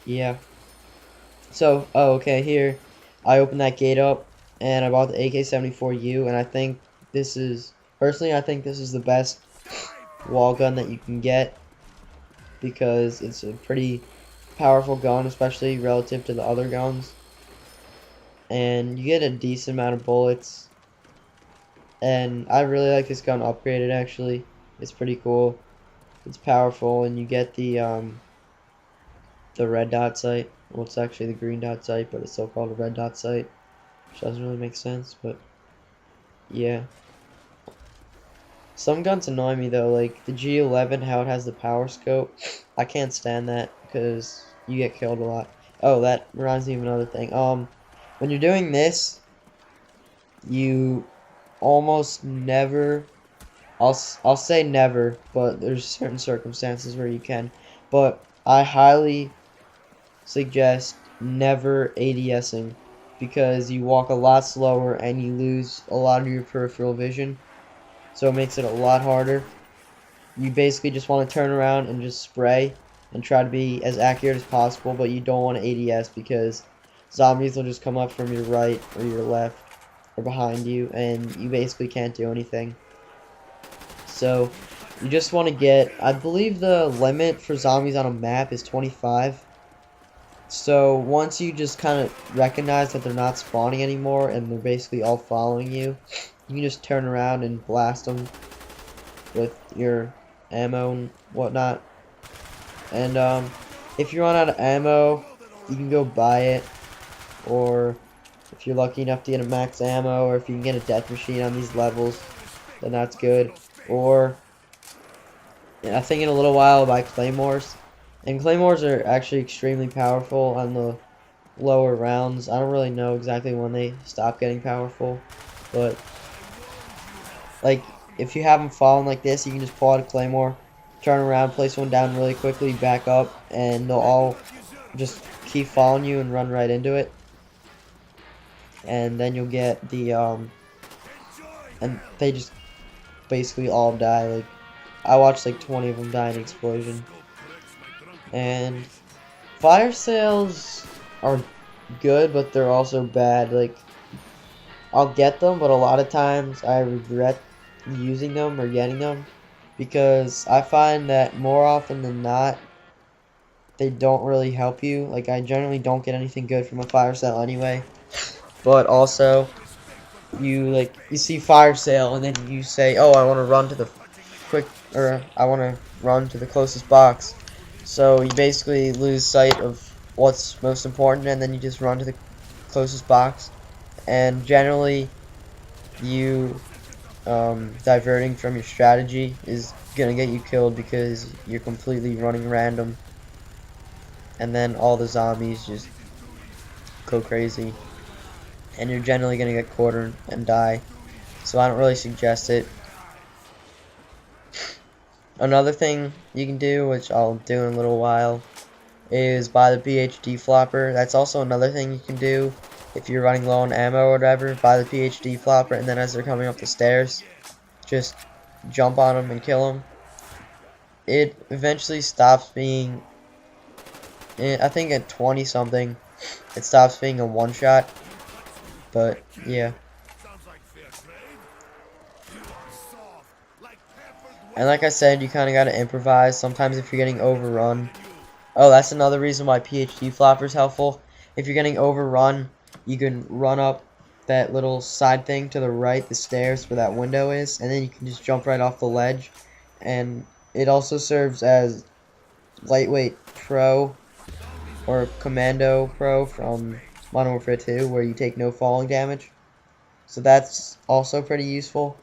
Yeah. So, oh, okay, here, I opened that gate up, and I bought the AK-74U, and I think this is, personally, I think this is the best wall gun that you can get, because it's a pretty powerful gun, especially relative to the other guns, and you get a decent amount of bullets, and I really like this gun upgraded, actually. It's pretty cool. It's powerful, and you get the red dot sight. Well, it's actually the green dot sight, but it's still called a red dot sight, which doesn't really make sense, but yeah. Some guns annoy me though, like the G11, how it has the power scope. I can't stand that because you get killed a lot. Oh, that reminds me of another thing. When you're doing this, you almost never. I'll say never, but there's certain circumstances where you can. But I highly suggest never ADSing because you walk a lot slower and you lose a lot of your peripheral vision. So it makes it a lot harder. You basically just want to turn around and just spray and try to be as accurate as possible, but you don't want to ADS because zombies will just come up from your right or your left or behind you and you basically can't do anything. So you just want to get, I believe the limit for zombies on a map is 25. So once you just kind of recognize that they're not spawning anymore and they're basically all following you, you can just turn around and blast them with your ammo and whatnot. And if you run out of ammo, you can go buy it, or if you're lucky enough to get a max ammo, or if you can get a death machine on these levels, then that's good. Or I think in a little while I'll buy claymores, and claymores are actually extremely powerful on the lower rounds. I don't really know exactly when they stop getting powerful, but like if you have them falling like this, you can just pull out a claymore, turn around, place one down really quickly, back up, and they'll all just keep following you and run right into it. And then you'll get the and they just basically all die. Like I watched like 20 of them die in an explosion. And fire sales are good, but they're also bad. Like I'll get them, but a lot of times I regret using them or getting them because I find that more often than not they don't really help you. Like I generally don't get anything good from a fire sale anyway. But also you see fire sale and then you say, "Oh, I want to run to the quick or I want to run to the closest box." So you basically lose sight of what's most important and then you just run to the closest box. And generally you diverting from your strategy is gonna get you killed because you're completely running random and then all the zombies just go crazy and you're generally gonna get quartered and die, so I don't really suggest it. Another thing you can do, which I'll do in a little while, is buy the PhD flopper. That's also another thing you can do if you're running low on ammo or whatever. Buy the PhD flopper and then as they're coming up the stairs just jump on them and kill them. It eventually stops being, I think at 20 something, it stops being a one shot. But yeah. And like I said, you kind of got to improvise. Sometimes if you're getting overrun. Oh, that's another reason why PhD flopper is helpful. If you're getting overrun, you can run up that little side thing to the right, the stairs where that window is, and then you can just jump right off the ledge. And it also serves as lightweight pro or commando pro from Modern Warfare 2, where you take no falling damage. So that's also pretty useful.